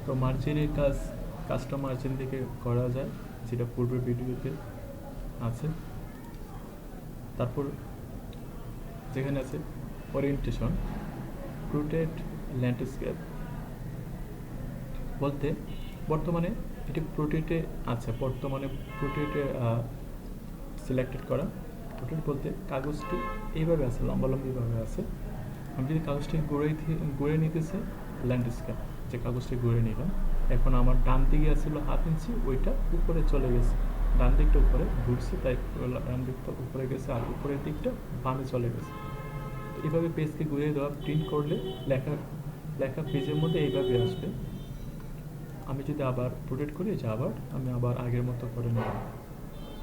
তো মার্জিনের কাজটা মার্জিন থেকে করা যায়, যেটা পূর্বের ভিডিওতে আছে। তারপর যেখানে আছে ওরিয়েন্টেশন, রুটেড ল্যান্ডস্কেপ বলতে বর্তমানে এটি প্রোটেটে আছে, বর্তমানে প্রোটেটে সিলেক্টেড করা। প্রোটেট বলতে কাগজটি এইভাবে আছে, লম্বালম্বিভাবে আছে। আমি যদি কাগজটি ঘুরে নিতে চাই, ল্যান্ডস্কেপ যে কাগজটি ঘুরে নিলাম, এখন আমার ডান দিকে আসছিল 1/2 ইঞ্চি, ওইটা উপরে চলে গেছে, ডান দিকটা উপরে ঘুরছে, তাই ডান দিকটা উপরে গেছে, আর উপরের দিকটা বামে চলে গেছে। তো এইভাবে পেজকে ঘুরিয়ে দেওয়া, প্রিন্ট করলে লেখা পেজের মধ্যে এইভাবে আসবে। আমি যদি আবার প্রোটেক্ট করি, যে আমি আবার আগের মতো করে নিলাম।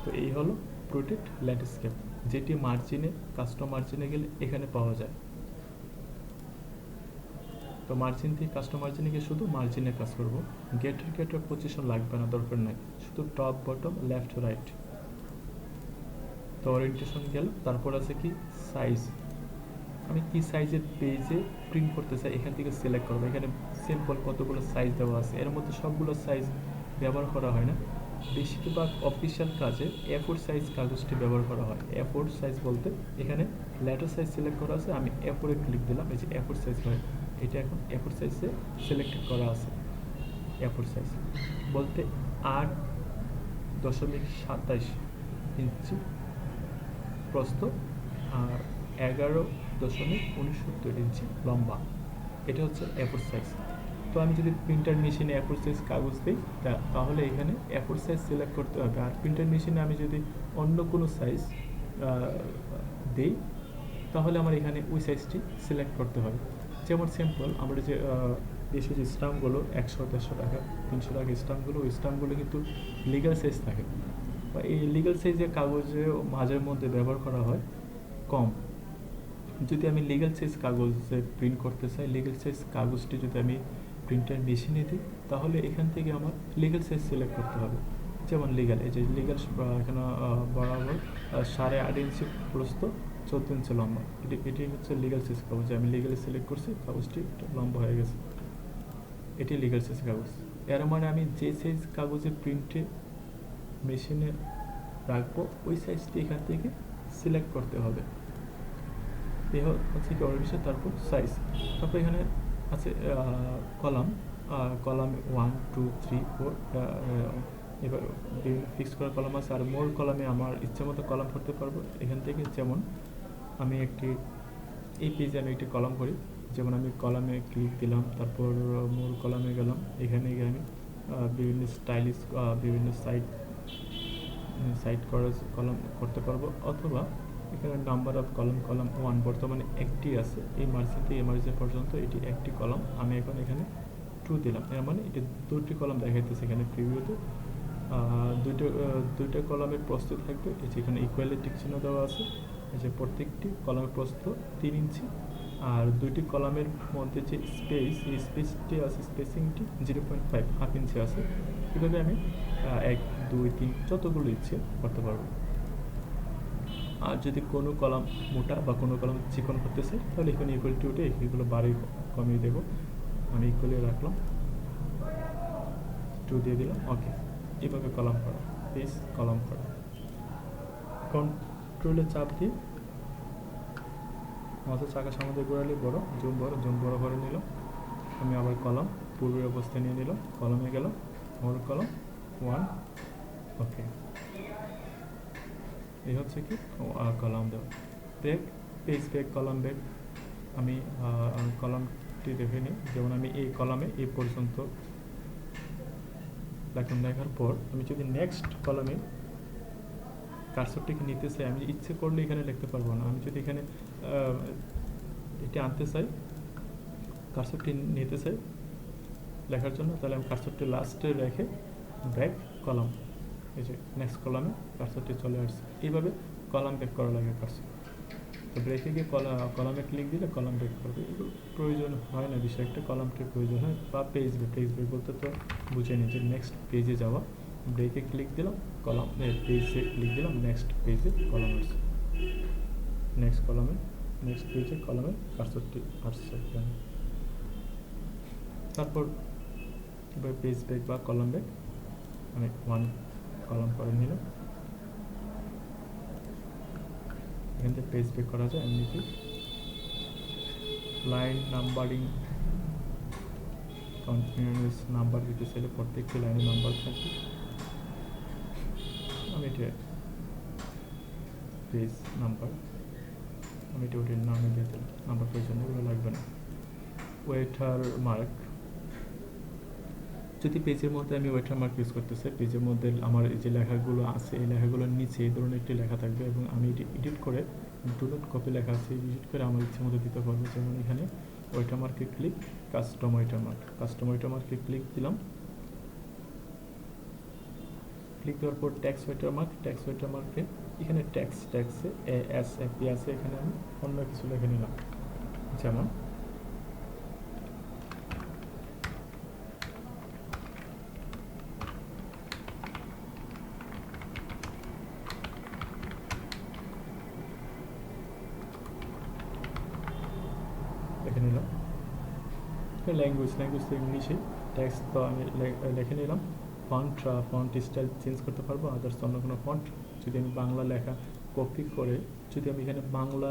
তো এই হলো প্রোটেক্ট ল্যান্ডস্কেপ, যেটি মার্জিনে, কাস্টম মার্জিনে গেলে এখানে পাওয়া যায়। তো মার্জিন থেকে কাস্টম মার্জিনে গিয়ে শুধু মার্জিনে কাজ করব। গেটের পজিশন লাগবে না, দরকার নাই, শুধু টপ বটম লেফট রাইট। তো ওরিয়েন্টেশন গেল। তারপর আছে কি সাইজ, আমি কি সাইজের পেজে প্রিন্ট করতে চাই এখান থেকে সিলেক্ট করবো। এখানে সিম্পল কতগুলো সাইজ দেওয়া আছে, এর মধ্যে সবগুলো সাইজ ব্যবহার করা হয় না। বেশিরভাগ অফিসিয়াল কাজে A4 সাইজ কাগজটি ব্যবহার করা হয়। A4 সাইজ বলতে এখানে লেটার সাইজ সিলেক্ট করা আছে, আমি A4 এ ক্লিক দিলাম, এই যে A4 সাইজ হয়, এটা এখন A4 সাইজে সিলেক্টেড করা আছে। A4 সাইজ বলতে 8.27 ইঞ্চি প্রস্থ আর 11.69 ইঞ্চি লম্বা, এটা হচ্ছে A4 সাইজ। তো আমি যদি প্রিন্টার মেশিনে A4 সাইজ কাগজ দিই, তাহলে এখানে A4 সাইজ সিলেক্ট করতে হবে। আর প্রিন্টার মেশিনে আমি যদি অন্য কোনো সাইজ দিই, তাহলে আমার এখানে ওই সাইজটি সিলেক্ট করতে হবে। যেমন সিম্পল আমরা যে দেশে যে স্টাম্পগুলো 100, 150 টাকা, 300 টাকা স্টাম্পগুলো, ওই স্টাম্পগুলো কিন্তু লিগ্যাল সাইজ থাকে, বা এই লিগ্যাল সাইজের কাগজে মাঝের মধ্যে ব্যবহার করা হয় কম। যদি আমি লিগ্যাল সাইজ কাগজে প্রিন্ট করতে চাই, লিগ্যাল সাইজ কাগজটি যদি আমি প্রিন্টার মেশিনে দিই, তাহলে এখান থেকে আমার লিগ্যাল সাইজ সিলেক্ট করতে হবে। যেমন লিগ্যাল, এই যে লিগ্যাল এখানে বরাবর 8.5 ইঞ্চি প্রস্থ, 14 ইঞ্চি লম্বা, এটি হচ্ছে লিগ্যাল সাইজ কাগজ। আমি লিগ্যালি সিলেক্ট করছি, কাগজটি লম্বা হয়ে গেছে, এটি লিগ্যাল সাইজ কাগজ। এর মানে আমি যে সাইজ কাগজে প্রিন্টে মেশিনে রাখবো, ওই সাইজটি এখান থেকে সিলেক্ট করতে হবে। এই হচ্ছে কি ওরিয়েন্টেশন। তারপর সাইজ, তারপর এখানে আছে কলাম 1, 2, 3, 4, এবার বিভিন্ন ফিক্স করা কলাম আছে। আর মোর কলামে আমার ইচ্ছে মতো কলাম করতে পারবো এখান থেকে। যেমন আমি এই পেজে আমি একটি কলাম করি, যেমন আমি কলামে ক্লিক দিলাম, তারপর মোর কলামে গেলাম, এখানে গিয়ে আমি বিভিন্ন স্টাইলিশ বিভিন্ন সাইট কলাম করতে পারবো। অথবা এখানে নাম্বার অফ কলাম 1 বর্তমানে একটি আছে, এই মার্জিন থেকে এই মার্জিন পর্যন্ত এটি একটি কলাম, আমি এখন এখানে 2 দিলাম। এর মানে এটি 2টি কলাম দেখাইতেছে এখানে প্রিভিউতে। দুইটা কলামের প্রস্থ থাকবে, এই যে এখানে ইকুয়ালিটি চিহ্ন দেওয়া আছে, এই যে প্রত্যেকটি কলামের প্রস্থ 3 ইঞ্চি। আর 2টি কলামের মধ্যে যে এই স্পেসটি আছে, স্পেসিংটি 0.5, 1/2 ইঞ্চি আছে। এভাবে আমি 1, 2, 3 যতগুলো ইচ্ছে করতে পারবো। আর যদি কোনো কলাম মোটা বা কোনো কলাম চিকন করতে চাই, তাহলে এখানে ইকুয়ালিটি উঠে এগুলো বাড়ি কমিয়ে দেবো। আমি ইকুয়ালি রাখলাম, 2 দিয়ে দিলাম, ওকে। এভাবে কলাম করা, পেজ কলাম করা। কন্ট্রোলে চাপ দিয়ে মাথার চাকা সামনে ঘোরালে জুম বড় করে নিলাম। আমি আবার কলাম পূর্বের অবস্থায় নিয়ে নিলাম, কলামে গেলাম, মোর কলাম 1, ওকে। এই হচ্ছে কি কলাম দেওয়া। Page break, column break. আমি কলামটি দেখে নিই, যেমন আমি এই কলামে এই পর্যন্ত লেখার পর আমি যদি নেক্সট কলামে কার্সরটিকে নিতে চাই, আমি ইচ্ছে করলে এখানে লিখতে পারবো না। আমি যদি এখানে এটি আনতে চাই, কার্সরটি নিতে চাই লেখার জন্য, তাহলে আমি কার্সরটি লাস্টে রেখে ব্রেক কলাম, এই যে নেক্সট কলামে কার্সরটি চলে আসছে। এইভাবে কলাম ব্রেক করা লাগে কার্সর। তো ব্রেকে গিয়ে কলামে ক্লিক দিলে কলাম ব্রেক করবে। এগুলো প্রয়োজন হয় না, বিষয় একটা কলামটির প্রয়োজন হয়। বা পেজ ব্রেক বলতে তো বুঝে নিই যে নেক্সট পেজে যাওয়া। ব্রেকে ক্লিক দিলাম, কলাম পেজে ক্লিক দিলাম, নেক্সট পেজে কলাম আসছে, নেক্সট পেজে কলামে কার্সরটি আসছে। তারপর এবার পেজ ব্রেক বা কলাম ব্রেক আমি 1 কলাম করে নিলাম। এখান থেকে পেজ ব্রেক করা যায় এমনিতেই। লাইন নাম্বারিং কন্টিনিউয়াস নাম্বার দিতে চাইলে প্রত্যেকটি লাইনে নাম্বার থাকবে। আমি এটা পেজ নাম্বার আমি এটা ওটির নামে দিয়ে দিলাম, নাম্বার প্রয়োজন এগুলো লাগবে না। ওয়েটার মার্ক, যদি পেজের মধ্যে আমি ওয়েটার মার্ক ইউজ করতে চাই, পেজের মধ্যে আমার যে লেখাগুলো আছে এই লেখাগুলোর নিচে এই ধরনের একটি লেখা থাকবে এবং আমি এটি এডিট করে ডু নট কপি লেখা আছে এডিট করে আমার ইচ্ছে মতো দিতে পারবো। যেমন এখানে ওয়েটার মার্কে click, custom waiter mark, custom waiter মার্কে ক্লিক দিলাম। ক্লিক দেওয়ার পর tax waiter mark, tax waiter মার্কে এখানে ট্যাক্সে এস এপি আছে, এখানে আমি অন্য কিছু লিখে নিলাম। যেমন লিখে নিলাম। ল্যাঙ্গুয়েজ তো ইংলিশে, ট্যাক্স তো আমি লিখে নিলাম। ফন্ট স্টাইল চেঞ্জ করতে পারবো, আদার্স অন্য কোনো ফন্ট। যদি আমি বাংলা লেখা কপি করে যদি আমি এখানে বাংলা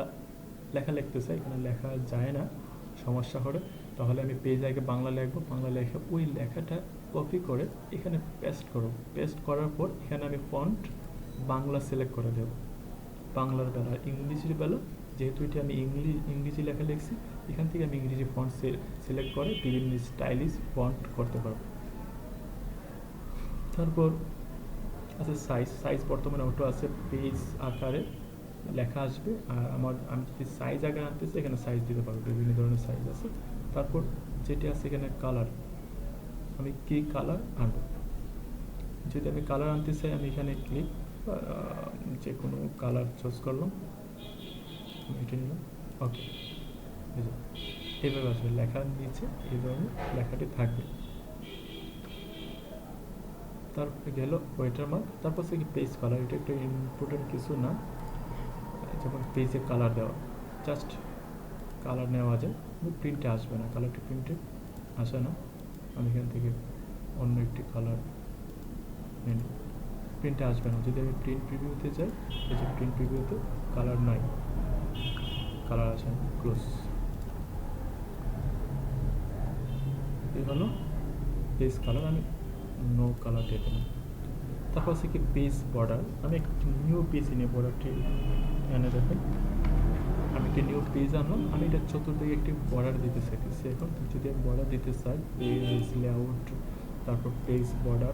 লেখা লিখতে চাই, এখানে লেখা যায় না, সমস্যা হবে, তাহলে আমি পেজ আগে বাংলা লিখবো, বাংলা লেখা ওই লেখাটা কপি করে এখানে পেস্ট করব। পেস্ট করার পর এখানে আমি ফন্ট বাংলা সিলেক্ট করে দেব। বাংলার বেলা ইংলিশের বেলা যেহেতু এটা আমি ইংরেজি লেখা লিখছি, এখান থেকে আমি ইংরেজি ফন্ট সিলেক্ট করে বিভিন্ন স্টাইলিশ ফন্ট করতে পারবো। তারপর আছে সাইজ বর্তমানে অটো আছে, পেজ আকারে লেখা আসবে। আর আমি যদি সাইজ আগে আনতে চাই এখানে সাইজ দিতে পারবো, বিভিন্ন ধরনের সাইজ আছে। তারপর যেটি আছে এখানে কালার, আমি কি কালার আনবো, যদি আমি কালার আনতে চাই আমি এখানে ক্লিক যে কোনো কালার চুজ করলাম, এটা নিলাম, ওকে। এইভাবে আসবে, লেখার নিচে এই ধরনের লেখাটি থাকবে। তারপরে গেল ওয়েটার মার্ক, তারপর সে কি পেজ কালার, এটা একটা ইম্পর্টেন্ট কিছু না, যেমন পেজে কালার দেওয়া, জাস্ট কালার নেওয়া যায়, প্রিন্টে আসবে না, কালারটি প্রিন্টে আসে না। আমি এখান থেকে অন্য একটি কালার নিন, প্রিন্টে আসবে না। যদি আমি প্রিন্ট প্রিভিউতে যাই, এই যে প্রিন্ট প্রিভিউতে কালার নাই, কালার আসে না, ক্লোজ। এই হলো পেজ কালার, আমি নো কালার দিয়ে দিলাম। তারপর আছে কি পেজ বর্ডার, আমি একটি নিউ পেজ নিয়ে বর্ডারটি এনে দেখেন, আমি একটি নিউ পেজ আনলাম, আমি এটা চতুর্দিকে একটি বর্ডার দিতে চাইতেছি। এখন যদি আমি বর্ডার দিতে চাই, পেজ লেআউট, তারপর পেজ বর্ডার,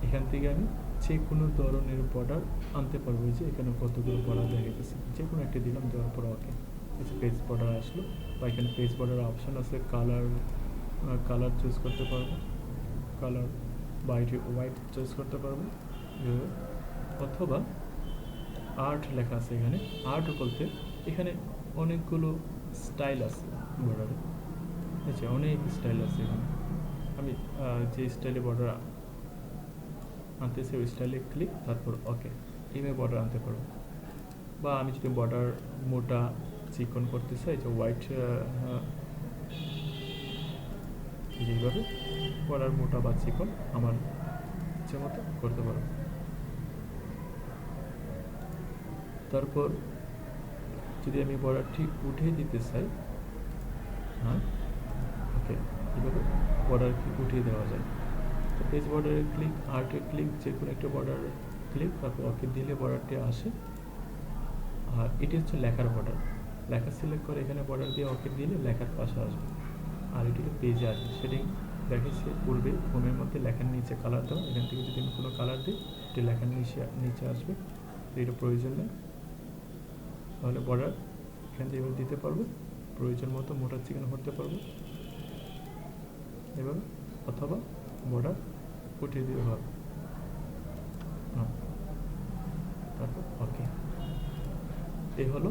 এখান থেকে আমি যে কোনো ধরনের বর্ডার আনতে পারবো। যে এখানে কতগুলো বর্ডার দেখাইতেছে, যে কোনো একটা দিলাম, দেওয়ার পর ওকে, এই যে পেজ বর্ডার আসলো। বা এখানে পেজ বর্ডার অপশান আছে, কালার চুজ করতে পারবো, কালার বা এটি হোয়াইট চুজ করতে পারবো, অথবা আর্ট লেখা আছে এখানে। আর্ট বলতে এখানে অনেকগুলো স্টাইল আছে বর্ডারে, আচ্ছা অনেক স্টাইল আছে এখানে। আমি যে স্টাইলে বর্ডার আনতেছি ওই স্টাইলে ক্লিক, তারপর ওকে, এইভাবে বর্ডার আনতে পারবো। বা আমি যদি বর্ডার মোটা চিকন করতে চাই, যে হোয়াইট এইভাবে বর্ডার মোটা বা চিকন আমার ইচ্ছে মতো করতে পারবো। তারপর যদি আমি বর্ডারটি উঠিয়ে দিতে চাই, হ্যাঁ ওকে, এইভাবে বর্ডারটি উঠিয়ে দেওয়া যায়। তো পেজ বর্ডারে ক্লিক, আর্টে ক্লিক, যে কোনো একটা বর্ডার ক্লিক, তারপর ওকে দিলে বর্ডারটি আসে। আর এটি হচ্ছে লেখার বর্ডার, লেখা সিলেক্ট করে এখানে বর্ডার দিয়ে ওকে দিলে লেখার পাশে আসবে। আর এটি পেজে আসবে, সেটিং দেখেছি পূর্বে হোমের মধ্যে লেখার নিচে কালার দেওয়া, এখান থেকে যদি আমি কোনো কালার দিই এটি লেখার নিচে আসবে। তো এটা প্রয়োজন নেই, তাহলে বর্ডার এখান থেকে এবার দিতে পারবো, প্রয়োজন মতো মোটা চিকেন করতে পারবো এভাবে, অথবা বর্ডার উঠিয়ে দিতে হবে। তারপর ওকে, এই হলো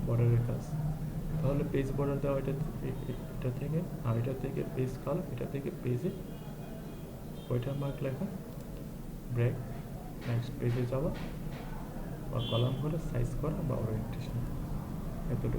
বর্ডারের কাজ। তাহলে পেজ বর্ডার দেওয়া এটা থেকে, আর এটা থেকে পেজ কালার, এটা থেকে পেজে ওয়েটার মার্ক লেখা, ব্রেক, নেক্সট পেজে যাওয়া, বা কলাম করে সাইজ করা বা ওরিয়েন্টেশন, এতটুকু।